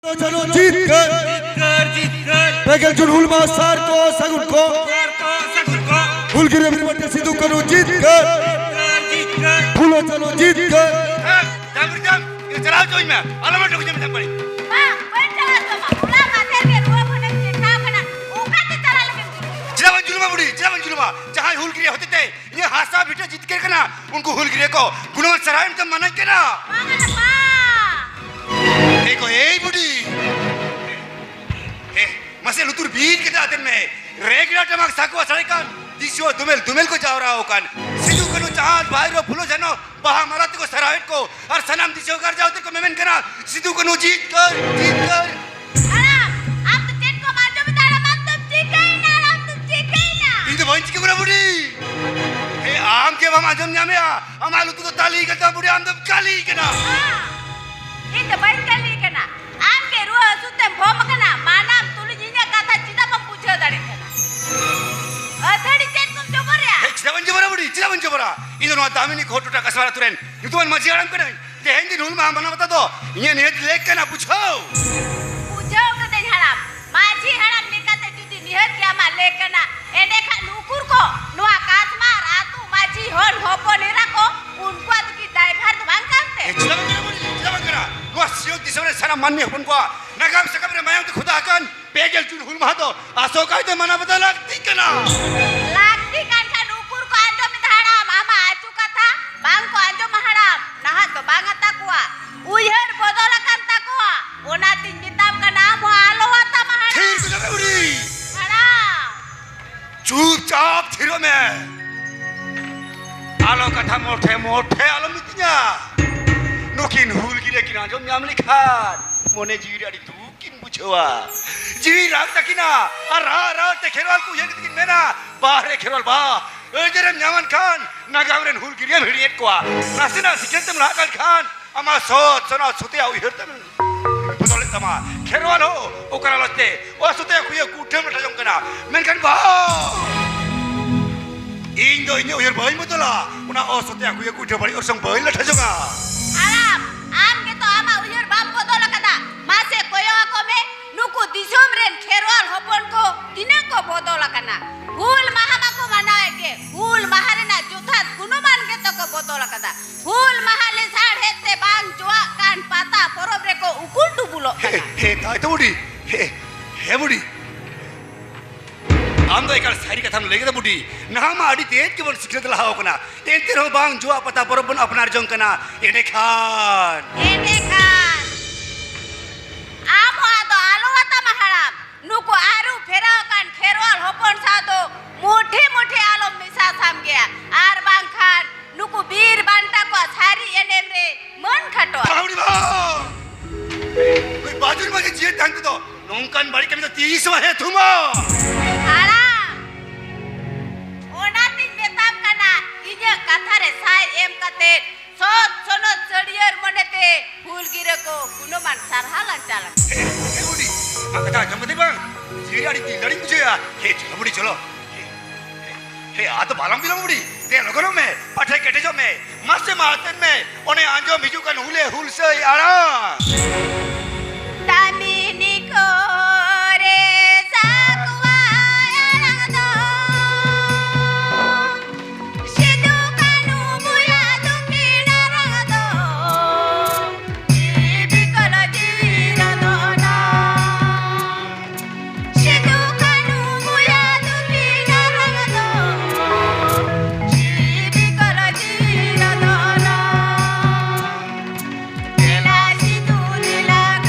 चलो जीत कर पैगल जुनहुल मास्टर को सगुन को हुलगिरे बिरमटे सिद्धू करो जीत कर फूलो चलो जीत कर जम ये चलाओ जो मैं अलमट रुक जा मैं पड़ी हां पर चला तो उला माथे के रुआ होने के ठा कना ओका ते चला लगे चिरावन जुलमा जहां हुलगिरे होते थे ये हासा बिटे जीत कर ना उनको हुलगिरे को गुणवंत सरायन तो मना के ना देखो ए बुढ़ी ए मसे लुतुर बीन के दादन में रेगुलर टमक साको सड़े कान दिसो दुमेल को जाव रहा हो कान सिद्धू कनो चांद भाईरो फुलो जनो बहा मरात को सरायन को और सलाम दिसो कर जाओ ते को मेमन करा सिद्धू कनो जीत कर आराम आप तो टेट को मार दो बेटा मत तुम ठीक है ना इन तो वंच के बुरा बुढ़ी ए आम के हम आजम जामे हमालू तो ताली करता बुढ़ी आम तो काली के ना itu baik kali kena. Amke ruah sutem bom kena. Manam tulu jinya kata cita mempuja dari kena. Tadi cek kum coba ya. Cita mencoba. Itu nuat kami ni khotu tak kasar aturan. Itu kan masih orang kena. Dehen di nul mah mana bata to. Ini niat lek kena pucau. Pucau kata haram. Maji haram ni kata judi niat kia mah lek kena. Ene kan nukur ko. Nuah kasmar atu maji hon hopo nira ko. Unku atu ki driver tu bangkang te. Cita mengira. Nuah siot di sana sana mani pun ko. Nagam sekam ni mayang tu khuda akan. Pegel cun hul mah to. Asokai tu mana bata lagti kena. Lagti kan ukur ko anjo minta haram. Ama aju kata bang ko anjo maharam. Nah to bang atakwa. Uyar bodolakan takwa. Onatin bitam ka naam ho alo ata maharam. Thir ko jabe uri. Haram. चुपचाप थिरो में आलो कथा मोठे आलो मितिnya nukin hul gire kina jom nyamli khan mone jiri adi dukin buchwa jiri rak takina ara te kherwal ku yek dikin mena bahre kherwal ba ejerem nyaman khan nagawren hul gire hiriet kwa nasina sikentem lakal khan ama sot sona sute au hirtem budole tama kherwal ho okara lotte o sute ku ye kutem ta jom kana men kan ba Indo ini uyar bayi betul lah. Una osote aku ya kuda balik orang bayi lah juga. Haram. Am gitu ama uyar bam bodola kata. Mase koyo ako me nuku disomren kherwal hopon ko dina ko bodola kana. Hul mahama ko manae ke. Hul maharena juthat kunuman gitu ko bodola kata. Hul mahale sadhete bang jua kan pata porobre ko ukundu bulo kana. Tahu itu budi. Budi. आमदो एक सारी कथा लेके तो बुढ़ी नाम आड़ी तेज के बन सिखने तो लाओ कना एंते रो बांग जुआ पता बरोबर अपनार जों कना एने खान आम हो तो आलो आता महाराम नुको आरु फेरा कान खेरवाल होपन सादो मोठे आलो मिसा साम गया आर बांग खान नुको बीर बांटा को सारी एने रे मन खटो बावड़ी बा कोई बाजुर में जे तंग तो नोंकन बड़ी कमी तो 30 है तुमा kathare sai em kate sot sonot sediar monete hul gira ko kunoman sarhalan jalan budi kata jam bete bang jiri adi lari mujhe ya chalo budi chalo aa to balang bilang budi te logono me pathe kete jo me masse marten me one anjo miju kan hule hul se ara damini ko Lila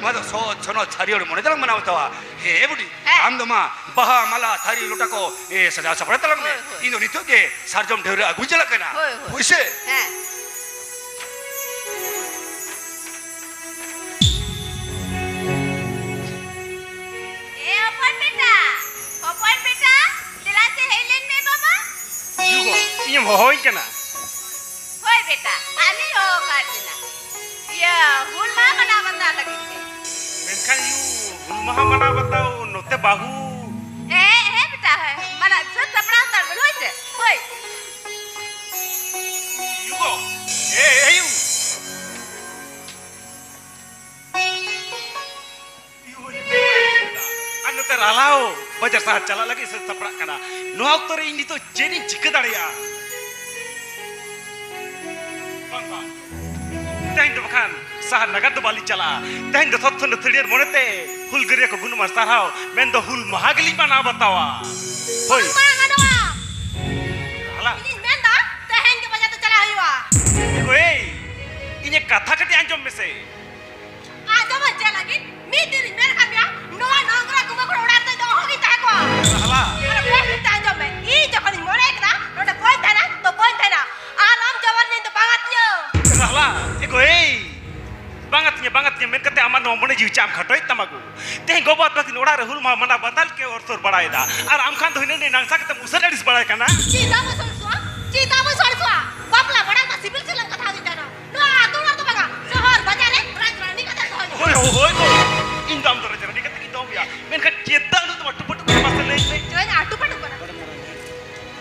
ᱱᱚᱣᱟ ᱫᱚ ᱥᱚᱱᱚ ᱪᱷᱟᱨᱤᱭᱚ ᱢᱚᱱᱮ ᱛᱟᱞᱟᱝ ᱢᱟᱱᱟᱣ ᱵᱟᱛᱟᱣᱟ ᱦᱮ ᱵᱩᱰᱤ ᱟᱢ ᱫᱚ ᱢᱟ ᱵᱟᱦᱟ ᱢᱟᱞᱟ ᱛᱷᱟᱹᱨᱤ ᱞᱚᱴᱟ ᱠᱚ ᱥᱟᱡᱟᱣ ᱥᱟᱯᱲᱟᱣ ᱛᱟᱞᱟᱝ ᱢᱮ ᱤᱧ ᱫᱚ ᱱᱤᱛᱚᱜ ᱜᱮ ᱥᱟᱨᱡᱚᱢ ᱰᱷᱟᱹᱣᱨᱟᱹ ᱟᱹᱜᱩ ᱪᱟᱞᱟᱜ ᱠᱟᱱᱟ ᱦᱳᱭᱥᱮ ᱦᱮᱸ Hopon beta, dila se helen me baba. Yugo, inyam hohoy kana. Hoy beta, ani ho katina. Ya, hul ma mana bata lagi ke. Menkan yu, maha mana batao note bahu. Beta, mana sut sapna tar hoy se. Hoy. Yugo, yu. Anu teralao, bajar sahat cala lagi seprak kana. No aktor ini tu jadi jika daria. Bang bang. Teng tu bukan sahat nagat tu balik cala. Teng tu thot thon thirier monete. Hul geria ko gunu mas tarhau. Men do hul mahagli mana batawa. Hoi. Ala. Ini men dah, teng ke bajar tu cala hiwa. Hoi. Ini kata kati anjom mese. Anjom aja lagi. Meeting men kan ya. Noa nonggra kuma ko udat tu ho kita ko. Ala. Ara bes kita anjom me. I jokon more kena, noda point thana, to point thana. Alam jawan ni tu bangatnya. Ala. Bangatnya men kate aman nomone jiu cham khatoi tamagu. Te gobat batin ora re hul ma mana batal ke or sor badai da. Ar am khan to hine ne nangsa kate usar adis badai kana. Cita mo sorsuwa. Bapla bada ma civil silang katha gitana. No atur to baga. Sohor bajale rajrani kata sohor. Hoi ko. Indam to rajrani kate ki dom ya. Men khat chetang tu matu patu ko masal le. Join atu patu kona.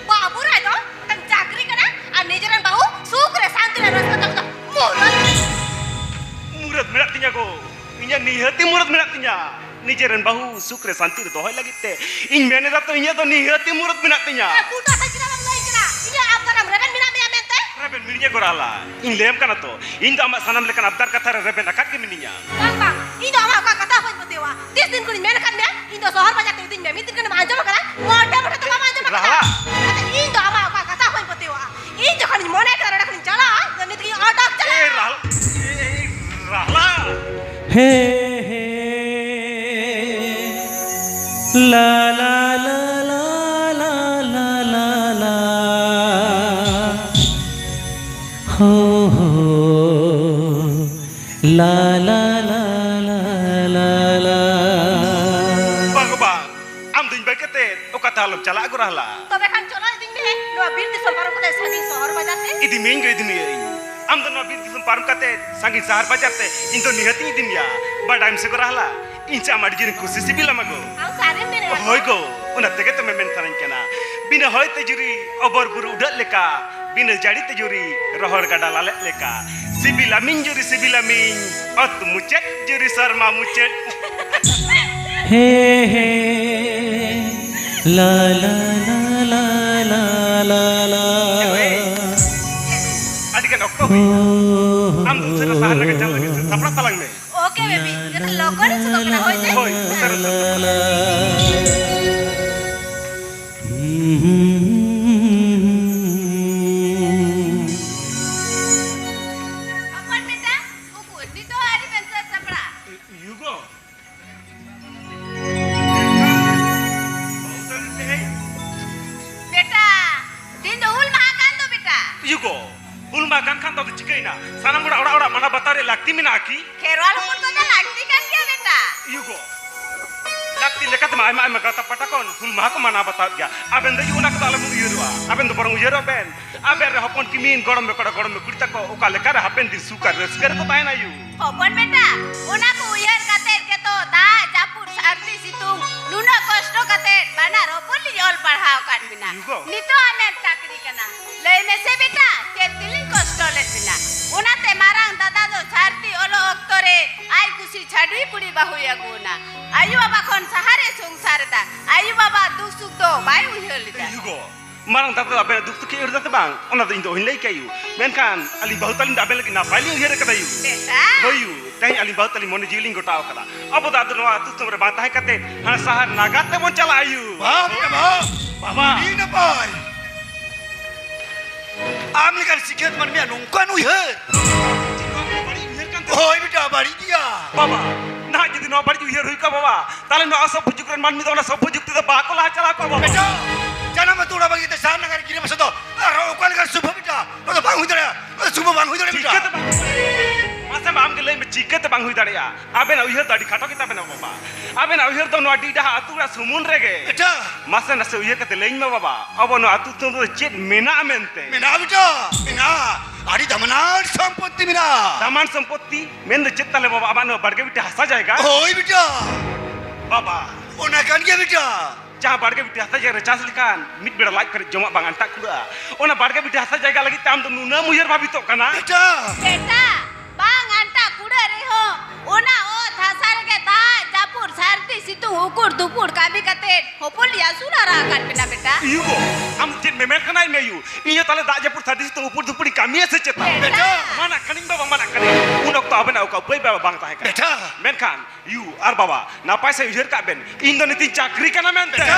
Babu rajo tan chakri kana ar nijaran bahu sukre santi ra raska tak murat menak tinya ko. Inya nihati murat menak tinya. Nijaran bahu sukre santi dohoi lagi te. In mene da to inya to nihati murat menak tinya. Puta sa kira lam lain kira. Inya abdar am reben mina mina mente. Reben mininya gorala. In lem kana to. In da sanam lekan abdar kata reben akat ke mininya. Bang, indo ama ka kata hoy potewa. Tis din kun men kan me. Indo sohor baja te din me mitin kan anjom kana. Mote mote to ma anjom kana. Kata indo ama ka kata hoy potewa. Indo kan mone kara kan chala. Nit ki adak chala. Rahla. हे ला ला ला ला ला ला ला ला हो ला ला ला ला ला ला Bang, am duin baik kate. Oka talom chala aku rahla. Tobe kan chala din me. No bir di sompar ko te sani sohor baja te. Idi minggu idi ni. Am to no bir disum parum kate sangi sahar bajar te. Into nihati idim ya. But I'm segera rahla. Inca amar jirin kusi sibila mago. Ang sare mere. Hoi go. Una tege to memen tanan kena. Bina hoi te juri obor buru udat leka. Bina jadi te juri rohor gada lalet leka. Sibila min ot mucet juri sarma mucet. Hey La La La La La La La Adikan okto hui. Am tu sera sahar naga jam lagi sapra talang me. Okay baby. Jata lokor suka kena hoy te. Hoi, sera sera. Apaan beta? Uku dito hari pensar sapra. Yugo. Beta, din do hul mahakan do beta. Yugo. Ulma kan to chikaina. Sanam ora mana batare lakti mina aki. Kherwal hupon ko ta lagti kan dia beta. Yugo. Lakti lekat ma ma kata patakon. Ulma ko mana batat ga. Aben de yuna ko alam uyurwa. Aben do borong uyuro ben. Aber hopon kimin gorom me kurita ko oka lekar hapen di sukar reskar to taina yu. Hopon beta, una ko uyar kater ke to da japur sarti situng. Nuna kosto kater banar hopon li jol parhao kan bina. Yugo. Nito amen chakri kana. Lei mese beta, ketilin kosto let bina. Una te marang dada do sarti olo oktore ai kusi chadui puri bahu ya guna. Ayu baba kon sahare sungsar da. Ayu baba duk suk do bai uyar lida. Yugo. Marang tata aben duk ki urda bang. Ona do indo hinlei kayu. Menkan ali bahutalin da aben lagi na paling here kada yu. Beta. Hoyu. Teng ali bahutalin mone jiling gotao kada. Apo da do no atu tumre bantah kate. Han sahar nagate mon chala ayu. Baba. Ini boy. Amli kan sikit man mia nungkan uyher. Hoi bida bari dia. Baba, nah jadi no bari uyer hui ka baba tale no asab bujuk ren man mi to na sab bujuk te ba ko la chala ko baba बेटा जाना मत उड़ा बगी ते सार नगर गिरे बस तो अरे कल कर सुबह बेटा तो बांग हुई दरे सुबह बांग हुई दरे बेटा चिके te bang masa am ke lai me चिके te bang hui dare ya abe na uyer tadi khato kita bena baba abe na uyer to no adi dah atu ra sumun rege बेटा masa na se uyer ka te lein me baba abo no atu to chet mena mente मिना बेटा मिना आड़ी दमनार संपत्ति मिना daman sampoti men de chet tale baba aba no barge bite hasa jayega ओए बेटा baba ओना कान के बेटा jaa barge bite hasa jayega chas likan mit beda like kare joma bang antak kuda ona barge bite hasa jayega lagi tam do nuna uyer bhabi to kana बेटा बेटा bang anta kuda re ho ona o thasar ke ta japur sarti situ hukur dupur kabi kate hopul ya sunara kan bena beta Yugo, am chet memer kana me yu. Inyo tale da japur thadi to upur dupuri kami ase chet. बेटा Mana kaning baba mana kaning. Unok to aben au ka bai baba bang tahe ka. बेटा Men kan, you ar baba, na paisa ujer ka ben. Indo niti chakri kana men. बेटा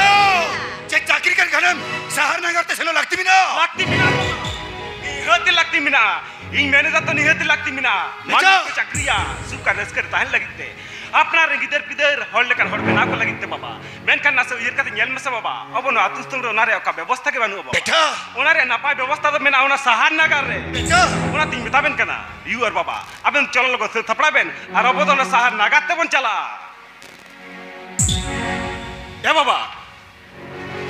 जे चाकरी कर घनम शहर नगर ते चलो लगती मिना Lakti mina. Nihati lakti mina. In mene da to nihati lakti mina. बेटा। Manu ko chakriya, suka naskar tahan lagite. अपना रे गिदर पिदर हॉल लेकर हॉल बना को लगिते बाबा main kan nasa uyer ka nyel mesa baba abono atustung ro nare ka ব্যবস্থা ke banu baba बेटा onare napai ব্যবস্থা to mena ona sahar nagar re बेटा ona ting betaben kana you ar baba aben cholo logo thapra ben ar obodo na sahar nagate bon chala ya baba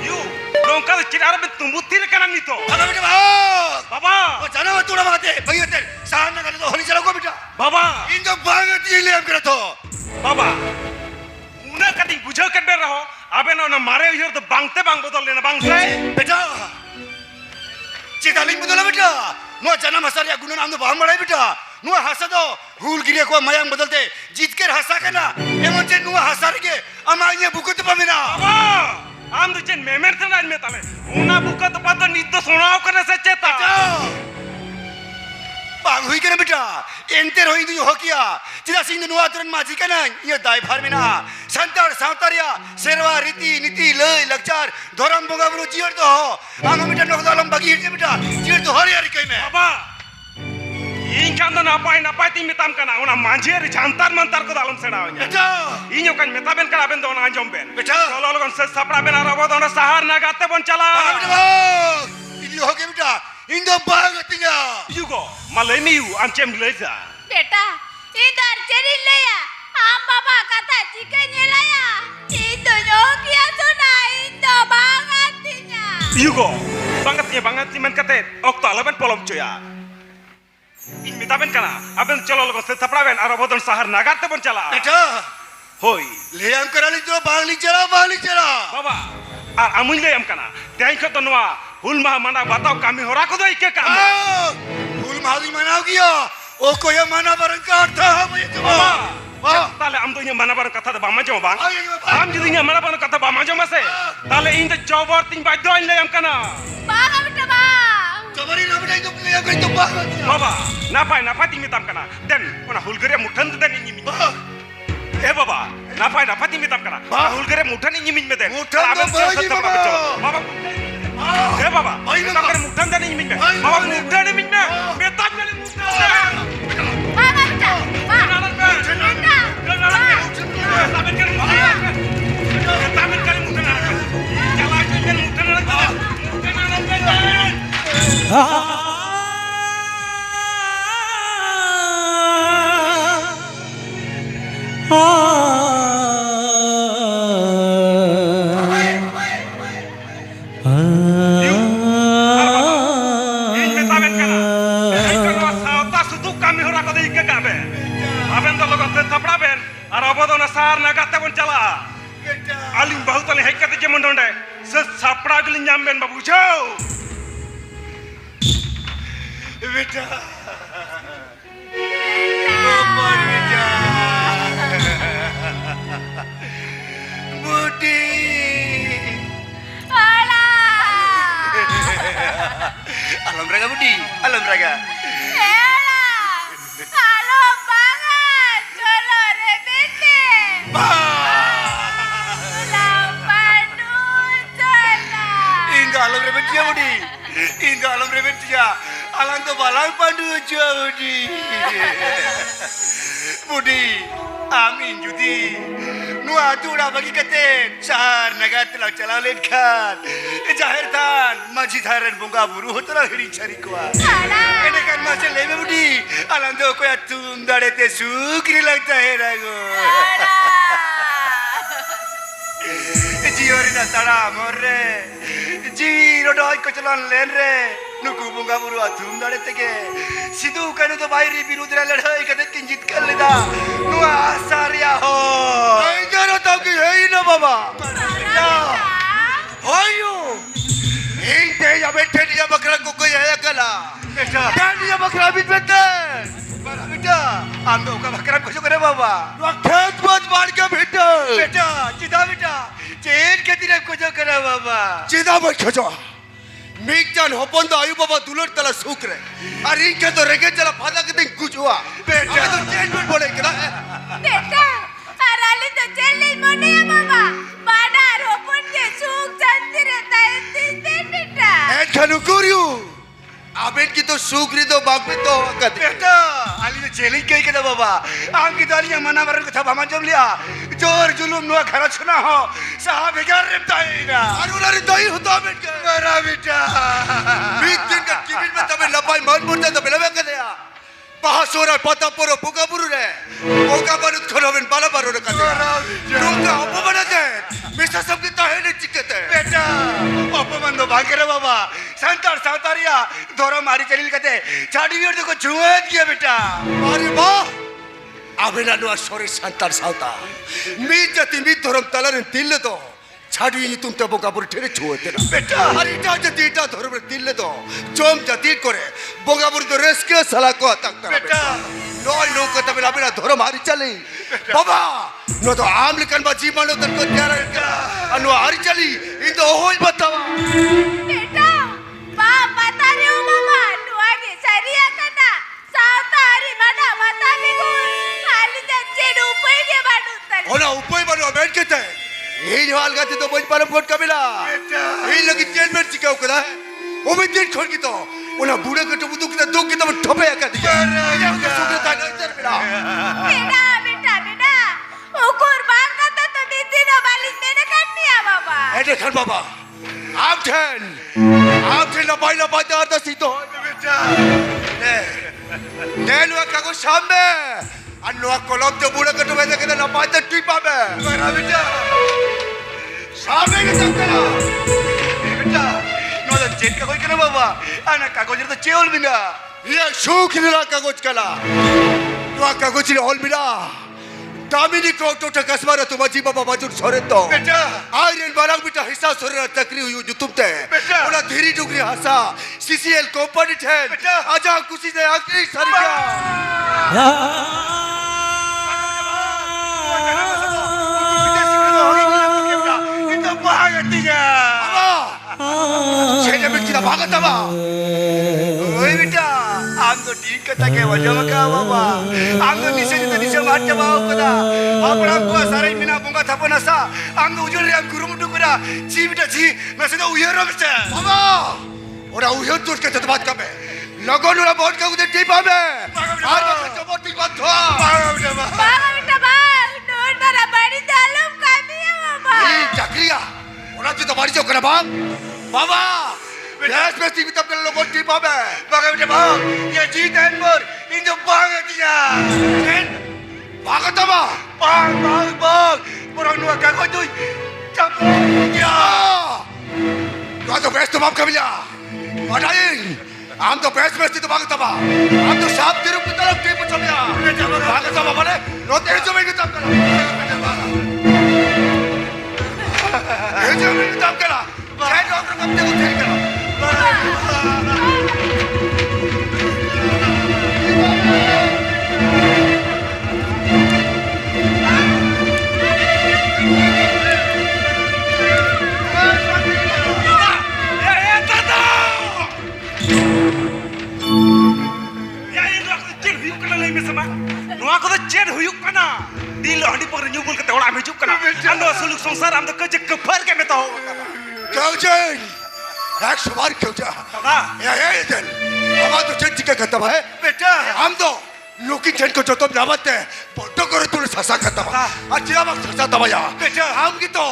you nongka chidar ben tumbutir kana nito अरे बेटा भाग baba ओ जाना मत उड़ा बगते भैया ते शहर नगर तो होली चलो को बेटा baba इन तो भागत ये ले हम करे तो baba una kating bujau ket ber raho aben ona mare uyer to bangte bang bodol lena bangte बेटा चितालिंग बदला बेटा नो जना मसारिया गुण नाम तो बाहर मराई बेटा नो हंसा दो हुल गिरे को मयांग बदलते जीत कर हंसा के ना एमन जे नो हंसा के अमाइए बुकुत पमिना baba am du chen memer thana me tale una buka to pado nitto sonao kana se cheta बांग हुई करे बेटा एंटर होई दु हो किया चिदा सिंह नो आतरन माजी कना ये दाई फार्मिना संतर सावतारिया शेरवा रीति नीति लय लक्षार धरम बंगा बुरु जियर तो हो आम बेटा नो दलम बगी हिट बेटा जियर तो हरि हरि कई में baba in kan do napai ting metam kana ona manjer jantar mantar ko dalom sena nya बेटा inyo kan metaben kana ben do na anjom ben बेटा cholo logon se sapra ben arabo do na sahar na gate bon chala ini हो गया बेटा इन दो भागतिया yugo malai mi you am chem leza बेटा इधर चरी लेया हम बाबा कथा चिकन लाया इतो जो किया सुना इतो bangatnya yugo banget men kate okto alaben polom choya in metaben kana aben cholo logon se sapra ben arabo do sahar na gate bon chala बेटा hoi ले हम करा ली जो बांगली चला baba ar amuin le am kana dai kho to noa hul maha mana batao kami hora ko do ikke kam फूल महादी मनाओ किया ओ को ये मना बरन का अर्थ है मुझे तो baba tale am do nya mana bar katha da bama jom bang am judi nya mana bar katha bama jom ase tale in the jobor ting ba do le am kana bang betul bang जबरी ना बेटा तो ले हम तो भाग baba napai ting mitam kana den ona hulgare muthan den inyi min baba napai ting mitam kana hulgare muthan inyi min me den Muthan to bagi, baba. baba baba Bagi, baba. nakare muthan den inyi min me Bagi, baba baba. muthan min me metam ne muthan bang betul bang alim bahut ale hek kate jemon donde se sapra gil nyam ben babu jao बेटा ऊपर बेटा बूटी alah alam raga budi alam raga halo banget colo rebete Inga alam rebet dia budi Inga alam rebet dia alang tu balang pandu aja Budi. Budi, amin judi. Nuah tu dah bagi keten. Sahar naga telah calau letkan. Jahir tan, maji tharan bunga buru hotelah hiri cari kuat. Alah. Ini kan masih leme Budi. Alang tu kau tum dare te sukri lagta hai rago. Jiori na tara morre. Jiro doi ko chalan len re. Nuku bunga buru atum dare tege. Sidu kanu to bairi birudra ladai kate kinjit kar leda. Nuah asarya ho. Jaro tau ki hai na baba. Ayo. Inte ya bete dia bakra ko ko ya kala. Dan dia bakra bit bete. Beta, ando ka bakra ko kare baba. Rakhet bat bar ke beta. Beta, cida beta. Chen ke dire ko kare baba. Cida bat khajo. Mikjan hopon to ayu baba dulur tala sukre. Ar inke to rege jala phada ke tin kuchwa. Beta, to chen bat bole kala. Beta, arali to chelle mone ya baba. Bana ropon ke suk jantire taiti denita. Khanu kuriu. Aben ki to sukri to bagme to kat. Beta, ali to cheli kai kada baba. Am ki dali mana baran kotha bama jom liya. Jor julum no khara chuna ho. Sahab egar rim taina. Arulari dai ho to aben ke. Mera beta. Bit din ka kibit me tabe lapai man murta to belabe kadya. Pahasora pata poro puga buru re. Oka barut kholoben bala baro re kadya. Tunga opamana de. Misa sab ki tahene chikete. Beta, opaman do bhagere baba. Santar sautaria doro mari chalil kate. Chadi bior to ko chuat kiya beta. Are ba. Abena no sore santar sauta. Mi jati mi dorom talarin tille to. Chadi ni tum te boga buru there chuate na. Beta, ari ta jati ta dorom tille to. Chom jati kore. Boga buru to reske sala ko atak ta. Beta, no ko tabe labena dorom mari chali. Baba, no to amlikan ba jimano tan ko tyara ka. Anu ari chali. Indo hoi batawa. Beta, baba tare o baba. Nuage sariya kana. Sautari mana mata bigu. Ali janche upai ke banutal. Ona upai banu aben kete. Ei hal gati to boj param kot kabila. Ei lagi chen mer chikau kada. Obe din khol ki to. Ona bude ke to budu kita dog kita thope ka diya. Ya ka sukre ta na ter mila. Beta. Ukur bangka to bidino balis mene katniya baba. Ede khan baba. Am then na bai ta arda sito. Beta. Ne lo ka ko sambe. Anu kolom to bude ke to bede ke na bai ta tipa be. Mera beta. Sambe ke takala. Beta. No da jet ka koi kana baba. Ana kagoj to cheol bina. Ye shukri la kagoj kala. No kagoj ni hol bina. Damini ko to kasmara tu maji baba bajur sore to. Beta. Iron barang bita hissa sore takri huyu jutumte. Beta. Ona dhiri dugri hasa. CCL company ten. Beta. Aja kusi de akri sarika. Itu banget dia. Apa? Saya nak kita banget apa? Oi beta, ando di kata ke wajah maka baba. Ando nise macam apa kada? Apa aku sarai mina bunga thapa nasa. Ando ujul yang guru mudu kada. Ji beta ji, masih dah uyar beta. Baba, orang uyar tu kita tempat kape. Lagon orang bawa kau udah tiba be. Ada coba tiba tu. Baba beta bang. Nur bara badi dalam kami ya baba. Ini cakria. Orang tu tak bari jauh kena bang. Baba. Yes, mesti kita perlu logon tiba be. Bang beta bang. Ya ji ten mur. Ini banget dia. Ten. Banget apa? Bang. Orang nuak kau tu. Campur. Ya. Kau tu best tu maaf kami ya. Padain. Am to best itu banget apa? Am to sab diru kita lagi tipu cemia. Banget apa mana? Not itu cuma kita kala. Itu cuma kita kala. Saya dokter kamu jago cari kala. Aku tu jet huyuk kana. Di lo handi pun nyubul kata orang hidup kana. Ando suluk sonsar, ando kerja kepar ke metau. Kau jeng, 100 बार क्यों जा दादा ये दिन हमारा तो change का खत्म है बेटा हम तो लोकी चेंज को जो तो नामते बोटो करे तूने ससा खत्म अच्छा अब ससा तबाया बेटा हम की तो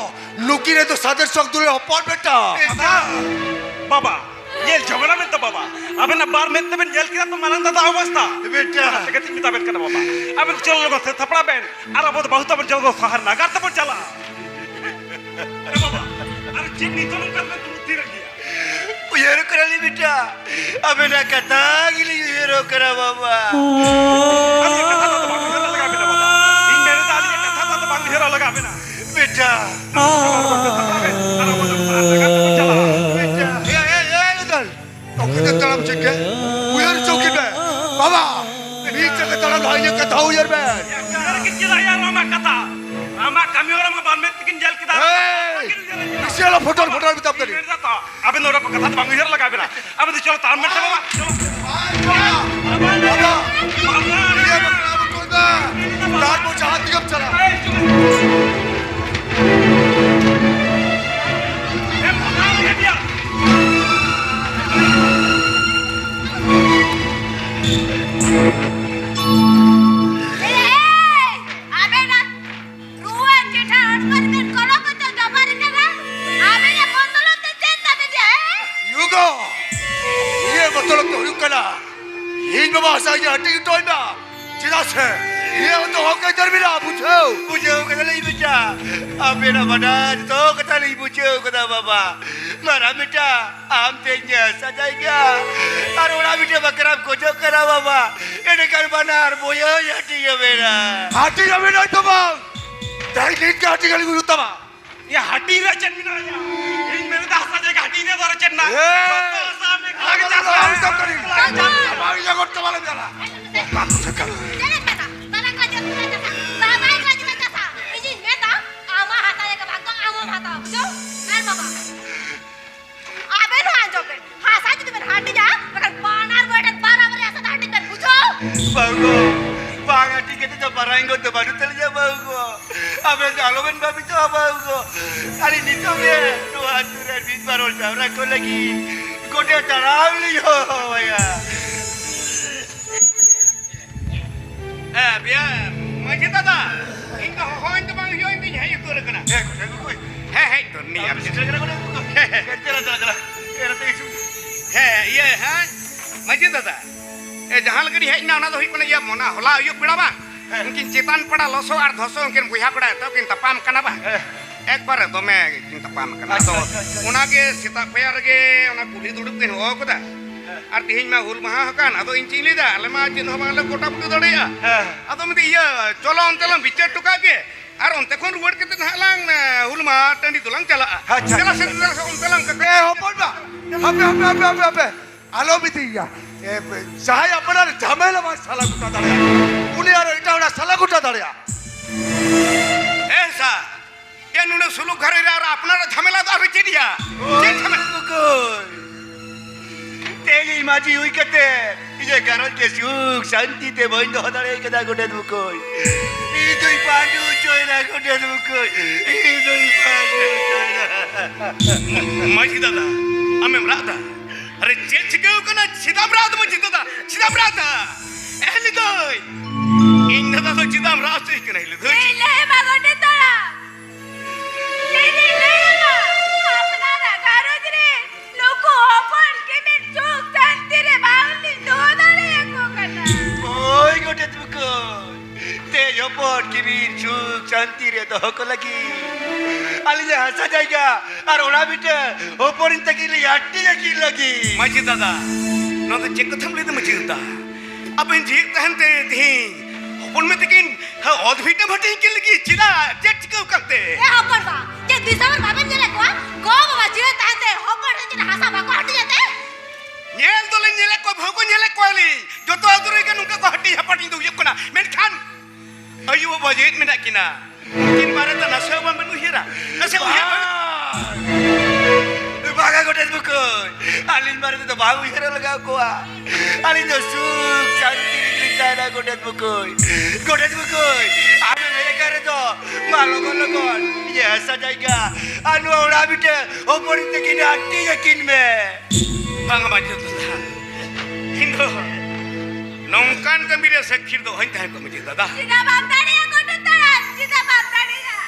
लोकी ने तो सादर शौक दूर अपॉन बेटा दादा बाबा ये झगड़ा में तो बाबा अबे ना बार में तबे जेल किया तो मानन दादा अवस्था बेटा जगत की किताब करना बाबा अबे चलो लोग से थपड़ा बेन अरे बहुत बहुत अपन चलो शहर नगर तब चला ए बाबा अरे जिन्नी तो कर तू तीर गया उयरो करली बेटा अबे ना कथा गिली उयरो करा बाबा अब ये कथा तो बांग हेरा लगा बेना बाबा इन मेरे दाल ये कथा तो बांग हेरा लगा बेना बेटा अरे बहुत नगर तब चला बेटा ये उधर तो कितने तरफ चेक उयर चौकी पे बाबा नीचे के तरफ भाई ने कथा उयर पे यार कितना यार रामा कथा रामा कमी और हम बार में तिकिन जेल की दाल इसे वाला फोटो बिताब करी अबे नोरा को कथा बांग हेरा लगा बेना अबे चलो तार में बाबा चलो ये बकरा बकोदा लाल को चाहत दिगम चला abe na ruan jeta atkar men kolo ko to dabari na abe na botolo te cheta de je युगो ये मतलब तो युगला इन बाबा साइज हटी तो ना चिदा से ये तो होके दरबिला पूछो पूछो कथा बेटा अबे ना बना तो कथा नहीं पूछो कथा बाबा मारा बेटा आम तेंजा सजाएगा और ओरा बेटा बकरा को जो करा बाबा एने कर बनार बोयो याटी बेरा हाटी जमे नहीं तो बाप दाई लीड के हाटी गली गुरु तबा ये हड्डी रे चन्ना या इन मेरे दास से हड्डी ने दर चन्ना लगे जा हम सब करी हमारी जगह तो वाला जाला jere kata tarang ka jeta kata babai ka jeta kata ini meta ama hata ya ka bangko ama hata bujo er baba abe no anjobe hasa jadi ben hati ja makan panar boitan barabar asa hati ben bujo बागो बागा ticket तो बराएंगे तो बारू चल जा बागो अबे जालो बन बाबी तो बागो अरे नितो में तो आतुरे बीच बार और जावरा को लगी कोटे तराव लियो भैया बिया मजे दादा इनका होइन तो बांग होइन भी है ये तो रखना है तो नहीं अब चल चला चला चला ये तो है ये है मजे दादा ए जहां लगड़ी है ना तो हिकने ये मोना होला यो पिड़ा बा उनकिन चेतन पड़ा लसो और धसो उनकिन बुया पड़ा तो किन तपाम कना बा एक बार तो मैं किन तपाम कना तो उना के सीता पेयर के उना कुली दुडुक किन हो कोदा और तिहिन मा हुल महा हकान अदो इन चिली दा अले मा चिन हो माले कोटा पुटु दड़िया अदो मिति ये चलो अंतलम बिचे टुका के और उनते कोन रुवड़ के हालांग हुल मा टंडी दुलांग चला चला से अंतलम के ए होपन बा अबे आलो बितिया ए चाहे अपना झमेला मा साला गुटा दड़या उन्हें यार इटा उड़ा साला गुटा दड़या ऐसा ये नुने सुलु घरे यार अपना झमेला तो रची दिया जे झमेला को तेली माजी हुई कते इजे कारण के सुख शांति ते बंद हो दड़े कदा गोटे दुकोई ई दुई पांडु चोयना गोटे दुकोई ई दुई पांडु चोयना माजी दादा हमें मरादा अरे चेच के कना सीधा मराद मजी दादा सीधा मराद एली दोई इन दादा तो सीधा मराद से के नहीं ले le magote tara jedi le ma apna na garoj re loko opon ke ben chuk tanti re bauni dodale ko kana ओय गोटे तुको ते जोपोट की भी सुख शांति रे तो को लगी आली जे हंसा जाएगा और ओला बिटे ओपोर इन तक ले हट्टी की लगी मजी दादा न तो चेक थम ले तो मजी दादा अब इन जी तहनते थी ओपोर में तकिन ओद भीटे भटी की लगी चिदा चेक को करते e hopon ba je disamar baben jele ko go baba jile tante hopon je hasa ba ko hati jate nail तो ले नेले को भगो नेले कोली जो तो अदुरे के नुका को हट्टी हपटी दु यकना मेनखान अयो बजेट में किना किन बारे तो नसे बम बनु हिरा नसे उया बागा गोटे बुको आलिन बारे तो बाबू हिरा लगा को आलिन तो सुख शांति लिखता है गोटे बुको आमे मेरे करे तो मालो लोगन ये ऐसा जाएगा anu orang bite opor itu kini hati yakin me bang maju tu dah Hindu nongkan kami dia sekir tu hanya tahu kami jadi dah Cita bam tadi aku tutaran, cita bam tadi ya.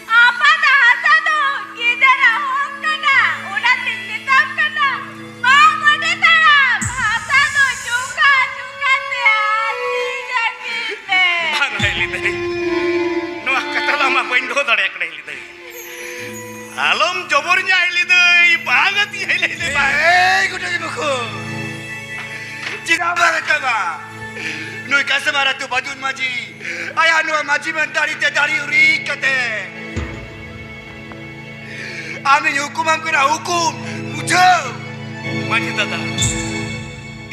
Apa dah satu? Kita dah hong kena, udah tinggi tam kena. Bang udah taram, satu juga tiada kita. bang heli tadi nuah kata lama pindu dah yang kena heli tadi alam jobornya heli tadi banget heli tadi kuda di buku cina banget coba Nui kasih marah tu bajun maji ayah nui maji mentari te dari uri kate Amin hukum kena hukum ujau Maji dada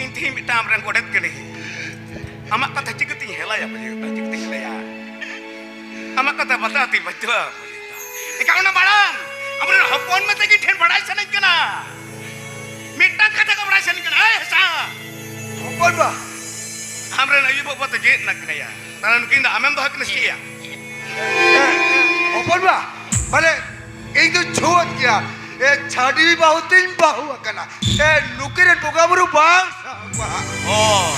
inti minta amran kodet kene amak kata ciketi hela ya maji dada ciketi hela ya amak kata bata ti bajwa ikaw na baran amran hapon me tegi ten badai sanin kana minta kata ka badai sanin kana sa Hopon ba amran ayu bawa tu jet nak kena ya taran kinda amam dah kena sia Hopon ba bale itu cuat kia छाड़ी बहुत दिन बाहु अकला नुकिरे टोकाबरू बाल oh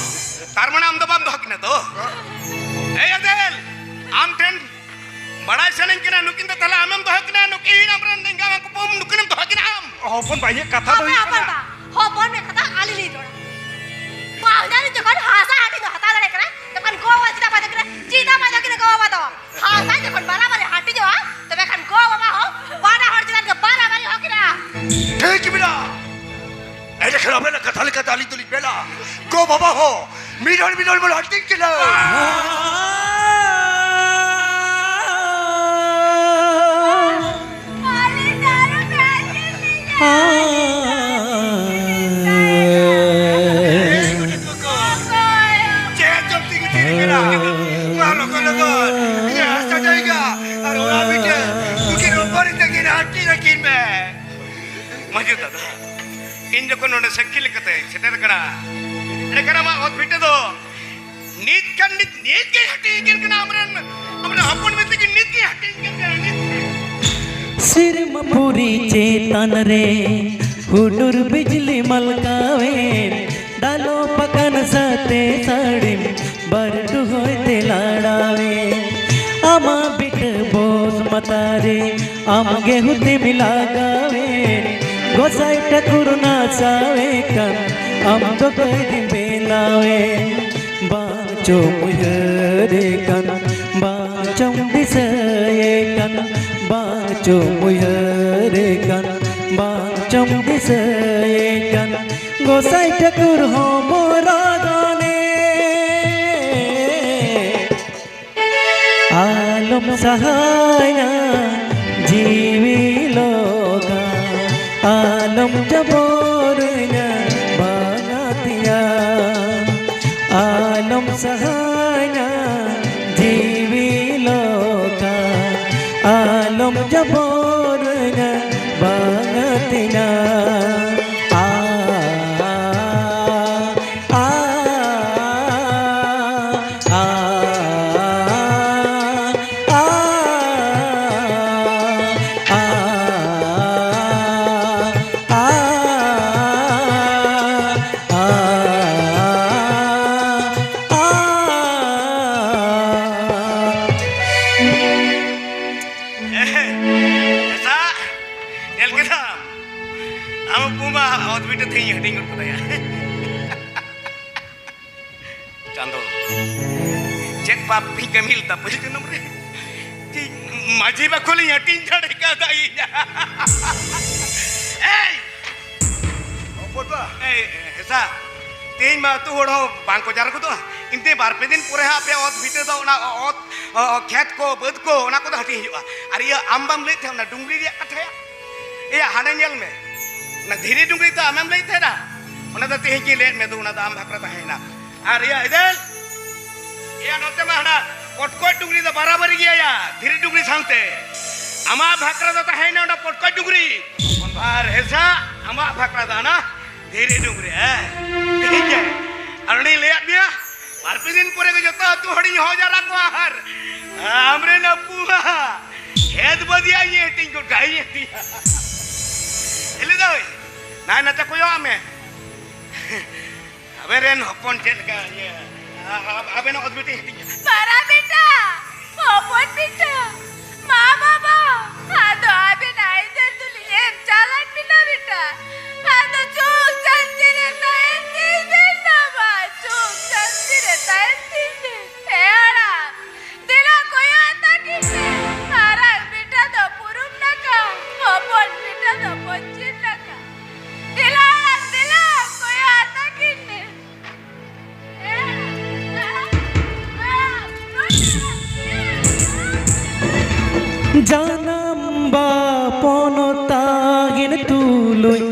tar mana am dabam dah kena to adel am ten badai sanin kana nukin ta tala amam dah kena nukin amran dengang aku pom nukin dah kena am hopon banyak kata tu Apa? Hopon me kata ali li dora. Mau jadi jangan hasa hati tu hata dare kena. Jangan goa cita pada kena. Cita pada kena goa pada. Hasa jangan bala bala hati jo. Tapi kan goa ma ho. Pada hor jangan ke bala bala ho kena. ठीक बिना ऐसे खराब है ना कथाली कथाली तो लिपेला को बाबा हो middle middle में हटिंग किला Ali daru berani चेक जब tinggi tinggi किला मालो को लोगो ये ऐसा जाएगा और orang बिटे mungkin ऊपर itu kini hati yakin me maju dada in jokon onde sekil kate seter kana ekara ma ot bite do nit ke hati kin kana amran hapon me te nit ke hati kin kana nit सिर मपूरी चेतन रे हुडुर बिजली मलकावे डालो पकन सते साड़ी बरडु होते लाड़ावे आमा bit Bose मतारे आम गेहुते मिला गावे गोसाई टकुरना सावे कन आम तो कदी बेलावे बाचो मुहरे कन बाचो दिसये कन बाचो मुहरे कन बाचो दिसये कन गोसाई टकुर हो मोरा गाने आलम सहायना जीवी लोगा आलम जबोरना बानातिया आलम सहायना जीवी लोगा आलम जबोरना बानातिया esa el kita am puma ot bite thi heading ko ya chando cek papi kamil ta pasi ke nomre ti maji ba kholi heading chade ka dai hey Hopon ba esa तीन मा तू होड़ो बांको jar को तो इनते बार पे दिन पूरे हाँ पे औत भीतर तो ना औत खेत को बद को ना को तो हटी हुआ अरे ये आम्बम ले थे ना डुंगरी दिया कथे ये हाने नियल में ना धीरे डुंगरी तो आम्बम ले थे ना उन्हें तो तीन की ले में तो उन्हें तो आम भाकरा तो है ना अरे ये इधर ये नोटे में हना पटकोट डुंगरी तो बराबर गया या धीरे डुंगरी सांगते आमा भाकरा तो है ना उन्हें पटकोट डुंगरी और ऐसा आमा भाकरा तो ना धीरे डुंगरी है ठीक है अरणी ले दिया बार पे दिन पूरे को जता तू हड़ी हो जा रखो हर हमरे न पुआ खेत बदिया ये टिंग को गाई ये एले दoi ना ना त कोयो आमे अबे रेन हपन चेल का ये अबे न अदबिटी Para beta, popon beta, mama ba, ado abe na ider tuli em jalan bina beta, ado chuk jantire taen tine na ba, chuk jantire taen tine, era, dila koyo ata kine, arak beta do purum naka, popon beta do ponchin naka, dila koyo ata kine, Janam Bapan Tagin তুলুই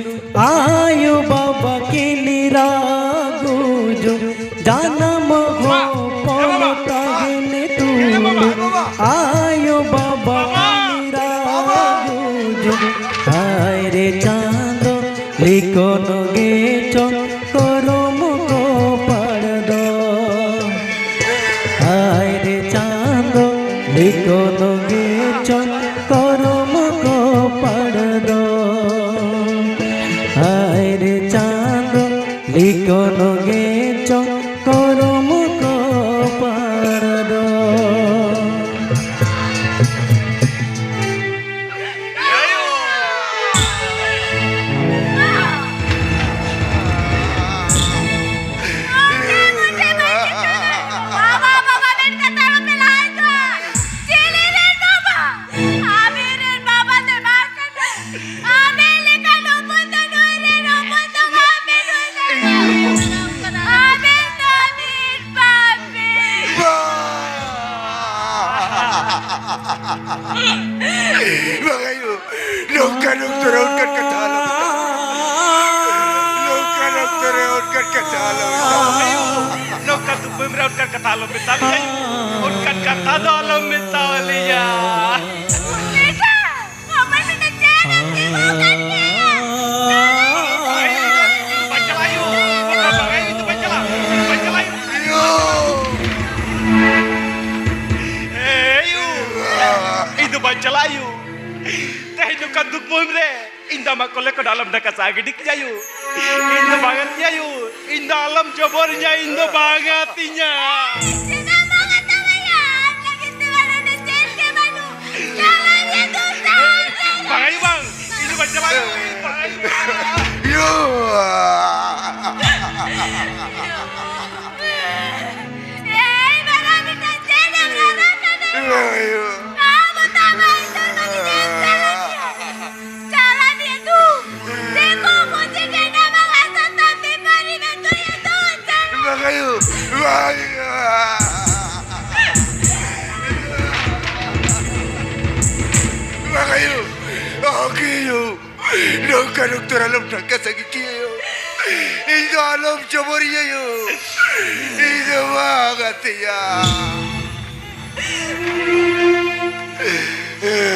আয়ো বাবাকে নিরাগুজু জানাম বাপন তাগিন তুলুই আয়ো বাবাকে নিরাগুজু হায় রে চাঁদ লিখন গেছ করম পাড়দ হায় রে চাঁদ লিখন গেছ করম পাড়দ হায় রে চাঁদ লিখন গেছ করম পাড়দ Bagayo, nunca nagturaon kat katalo. Nunca nagturaon kat katalo. No katu pemraut kan kata alam betal ya. Unkan kata alam betal ya. Beta, mama minta jangan dimakan dia. Baca layu. Baca itu baca lah. Baca layu. Ayo. Itu baca layu. Teh itu kaduk pemre. Indah makole ke dalam dekat sagidik jayu. Indah bangetnya yu. Indah alam cobornya indah bangetnya. Sudah banget sama ya. Lagi tuan ada cendek baru. Jalannya susah. Bangai bang. Itu baca layu. Yo. Bagaimana minta cendek orang ada. Ayo. Kamu tak main sama kita jalan itu. Teko kucing yang nama kasar tapi mari betul itu. Bagayo. Bagayo. Bagayo. Akiyo. Nunca nagturaon kat kasagikiyo. Indo alam jaboriya yo. Indo magatiya.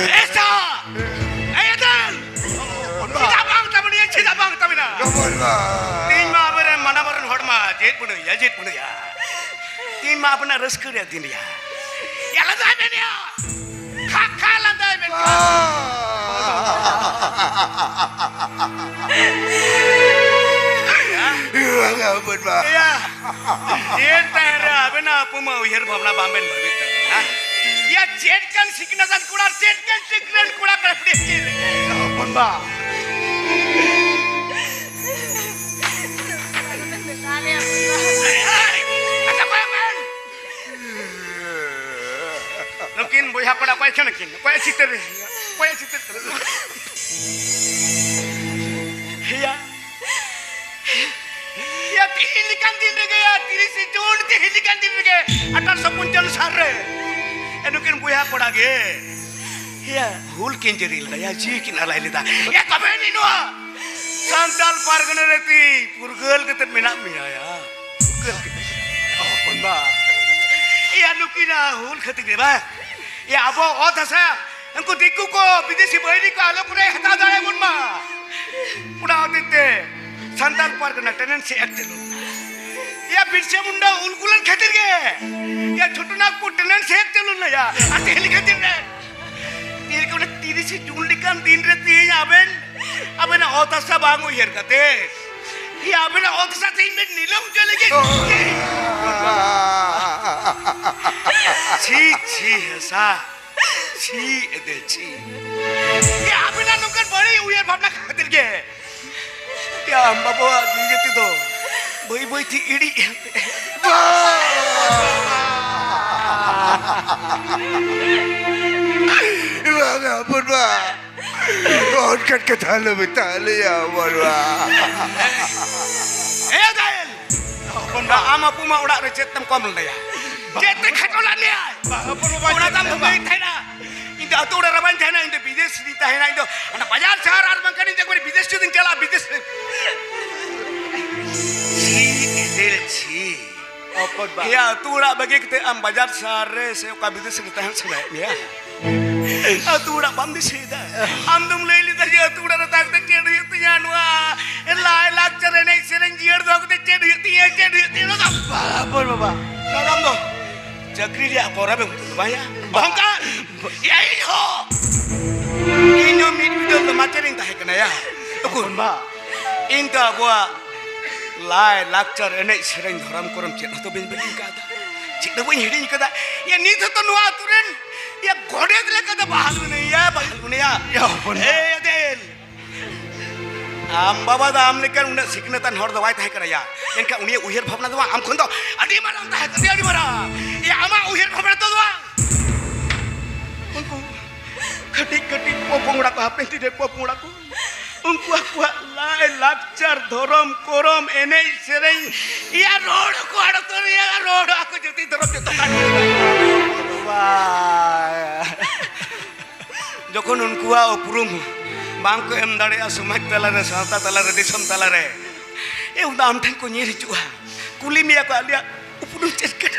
Esa Ayan Cita bang taman ya cita bang taman na Kapan ba? Tin ma beren mana beren horma jet pun ya Tin ma apna raskar ya din ya Ya landai men ya Kha landai men Kapan ba? Ya Jet tahra bena puma uhir bhavna bamben bhavit na Ya jet kan siknasan kuda jet kan siknan kuda krapde Kapan ba Mungkin boya pada kau yang nakin, kau yang citer, ya, ya tihilikan din gaya, tirisi June tihilikan din gaya, atar sepunjal sare, mungkin boya pada gaya, ya hul kinjeril gaya, jikin alai lida, ya kapan ini noa, santal pargana reti, purgal ketet minak ya, purgal ketet, oh punba. Ya nukina hul khatik deba ya abo othasa angko diku ko bidesi bahini ko alo kure hata dare munma pura hotitte santal pargana tenancy act lo ya birse munda ulgulan khatir ge ya chhotu nagpur tenancy act ulun lah ya. Ate lihat din ren. Ini kau nak tiri si julikan din ren tiya aben. Aben otak sa bangu yer kate. Ya aben otak sa tiya nilam jale ke. Ci hasa. Ci ede ci. Ya aben nungkan bari uyar bapna khatir ke. Ya amba bawa duit itu. Boy ti iri. Bang ampun bang. Kau kan ketala betal ya ampun bang. Dael. Bang ama puma udah recet tem kom ya. Cetek khatolan ni. Ampun bang. Udah tam baik thena. Inte atu udah raban thena inte bides di thena inte. Anak bazar shahar ar bangkan inte kori bides tu chala bides. Ci. Ampun bang. Ya tu udah bagi kita am bazar shahar se ka bides di thena sana ya. Atu udah bandi sida. Amdum leli tadi atu udah tak tak cedih itu nyanwa. Elai lak cerene sereng jiar doang kita cedih itu apa bapa? Kalam do. Jakri dia korang baya. Bangka. Ya iyo. Inyo video tu macam yang tak kena ya. Aku ba. Inta gua lai lak cerene sereng haram koram cedih tu bin kata. Cedih pun hidup kata. Ya ni tu nuwa turen. Ya godet lekada bahal ya. Ya ampun. Adel. Baba da am lekan una siknatan hor da wai tahe karaya. Enka unia uhir bhavna doa am khon do adi marang tahe kadi adi mara. Ya ama uhir bhavna to doa. Unku katik popong udak apa tidak popong udak. Unku aku lai lakcar dorom korom enei sereng. Ya road ko ada to ya road aku juti dorom juto kan. Jokon unkua oprum bangko em dare asumai talare santa talare disam talare udah am ko nyeri chua kulimi aku alia upunu cesket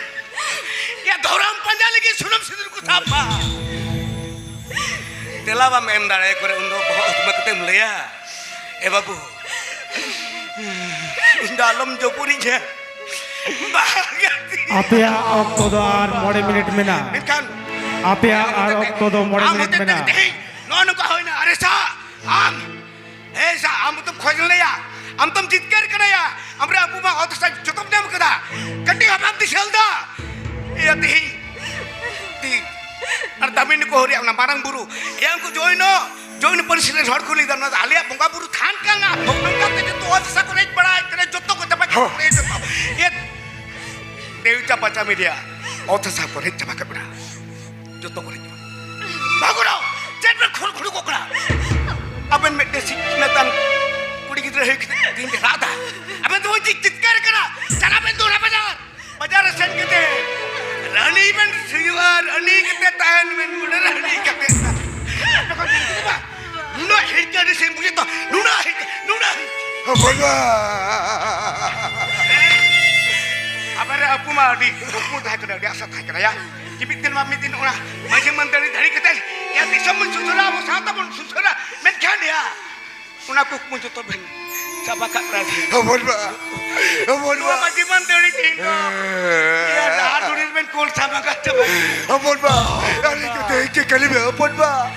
ya doram panja lagi sunam sidur ku thapa telawa em dare kore undo boh makte mleya babu indalom jopuri je Apea okto do ar 9 minit mena. kan Apea ar okto do 9 minit mena. Nono ka hoina are sa am esa am tum khojn le ya am tum jitkar kana ya amre apu ma otsa jotom nam kada katti am ti selda ya ti ar tamin ko hori amna marang buru yang ku join परिसर झड़ खुली दना आलिया बंगा बुरु थान कांगा बंगा ते तो otsa ko rej bada करे joto ko tapa ये देवचा बचा media otsa ko rej tapa kabra joto ko rej baguro jet में खुड़ कोकड़ा अपन में देसी नतन कुड़ी की तरह दिन के रात अपन तो चित्कार करा चला पे दूर बाजार सेन के रानी में सिवार रानी के तान में मुड़ रानी के नुना हिट के से मुझे तो नुना Bola. अबरे अपू माडी अपू dah kena dia asal kena ya Kipitin mamitin orang masih menteri dari kita ya bisa mensusura wisata pun susura menkan ya unaku muncul tu ben siapa kak berarti Ampun bang. masih menteri tinggal ya dah durin men kol sama kak coba Ampun bang. Ali kita kali ampun bang.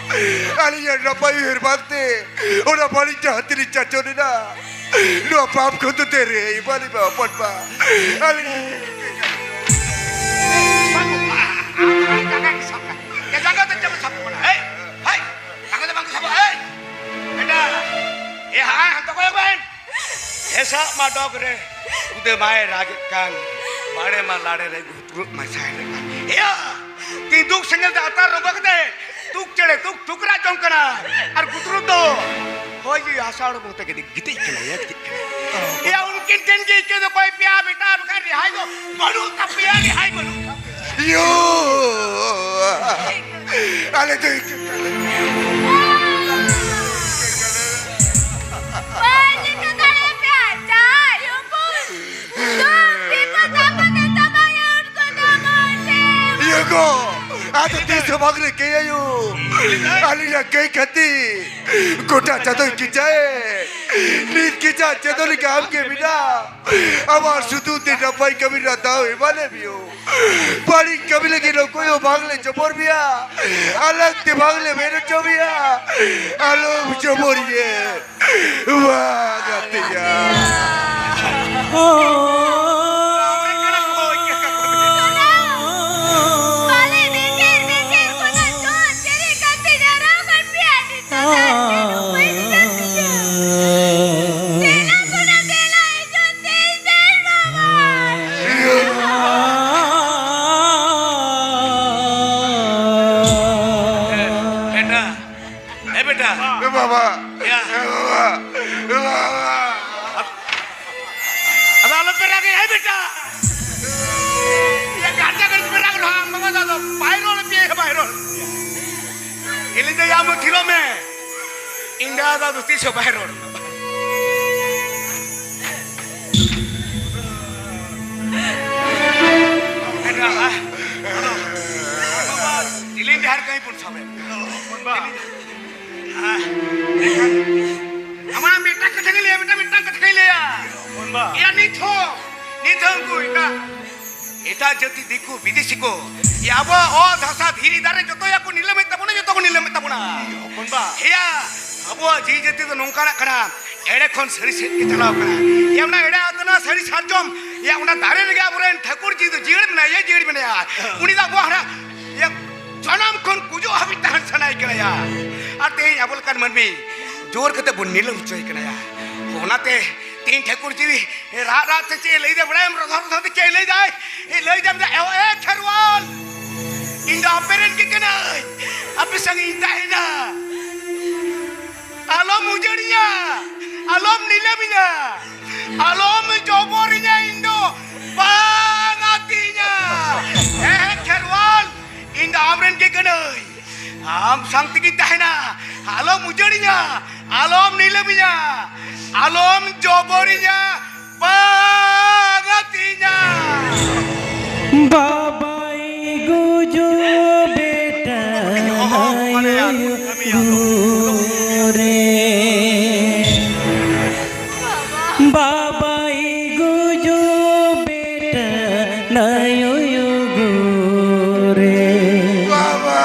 Ali yang rapai herbate. Orang paling jahat ini cacau ni na. Lu apa kau tu tere? Balik bang ampun bang. Ali. Jangan terjebak sapu mana? Hei, aku tu bangku sapu. Hei, ada. Hantar kau yang main. Esa madog re, udah main lagi kan. Bade malade re, guru masai re. Ya, tiduk single datar robak deh. Tuk cere, tuk rajong kena. Ar guru tu, kau je asal robak tu gitu kena ya. Ya, mungkin tinggi kita kau pia beta bukan rihai tu. Baru tapi ya rihai baru. Yo. Ali tu. Banyak kali piaja, ya pun. Tuh, kita dapat kita bayar ke dalam. Yo go. Ada tisu bagle kayu. Alina kay khati. Kota chado kijae. Nit kija chado ni kaam ke bina. Amar sudu te napai kabira dao himale biyo. Pari kabile ki no koyo bagle chopor biya. Alag te bagle mero chobiya. Alo choporiye. Wah gatiya. Balik dikir kuna tuh jadi ganti darah kan biar Bela kuna bela itu tidur mama. बेटा Baba. Ya. Baba. Baba. अब आलो पे रखे है बेटा ये गांजा कर पे रख रहा मगा दादा बाहरों ने पिए है बाहरों इले जो याम किलो में इंडिया दा दुस्ती से बाहरों बेटा इले इंडिया हर कहीं पुन सामे हमारा बेटा कथे ले बेटा कथे ले या निथो को এটা যদি দেখো বিদেশি কো ইয়াবা ও ধাসা ধীরে দারে যত ইয়াকো নিলমে তাবনা যত কো নিলমে তাবনা কোনবা হেয়া আবো জি যেতে তো নংকানা কানা এড়ে খন সরি সেট কে চালাও কানা ইয়ামনা এড়ে আতনা সরি সাজম ইয়ামনা দারে রে গাবরেন ঠাকুর জি তো জিগড় না ये जिगड़ में या उनी दा बोहरा या जन्म कोन कुजो हबि तहन सनाई कना या आते याबल कान मनमी जोर कते बुन निलम चोय कना या होनाते तीन ठाकुर जी रात रात से चे ले दे बड़े हम रधा से चे ले जाए ए ले जब ए खरवाल इंदा पेरेंट के कना अब संग इंदा है ना आलम उजड़िया आलम नीलमिया आलम जोबोरिया इंदो बागातिया ए खरवाल इंदा आमरन के कना हम संगति की तहना आलम उजड़िया आलम नीलमिया आलम जोबोरिया बागतिया बाबाई गुजो बेटा रे बाबाई गुजो बेटा नयो रे Baba.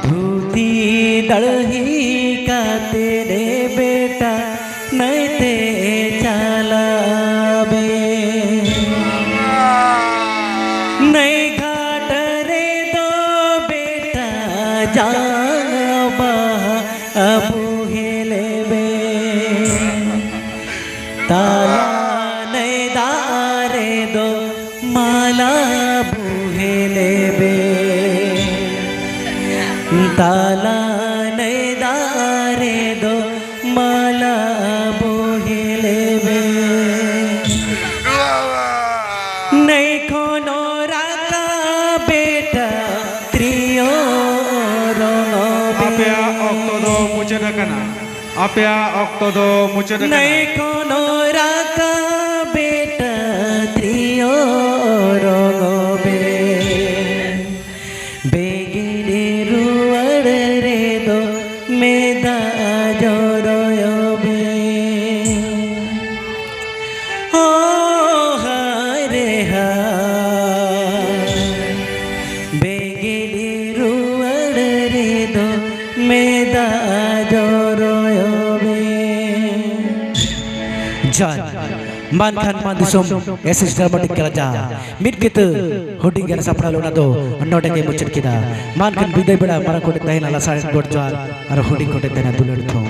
धूती दड़ही का तेरे बेटा नैते चलाबे नहीं घाट रे दो बेटा जाबा अबू हेलेबे ताला नहीं दारे दो माला बुहेलेबे ताला नहीं दारे दो माला बोहेलेबे Baba. नहीं कोनो राता बेटा त्रियो रोबे Apea oktodo mucenakana. Apea oktodo mucenakana. नहीं कोनो राता बेटा त्रियो रोबे बेगिने रुवर रे दो मेदा जोरोबे ओ हरे हा बेगिने रुवर रे दो मेदा जोरोबे जान mankan mandisum esis dramatik keraja mit kita hodi gana sapra lona do node ke mucet kita mankan bidai beda marang kote tahin ala saret gorjal ar hodi kote tena dulur thong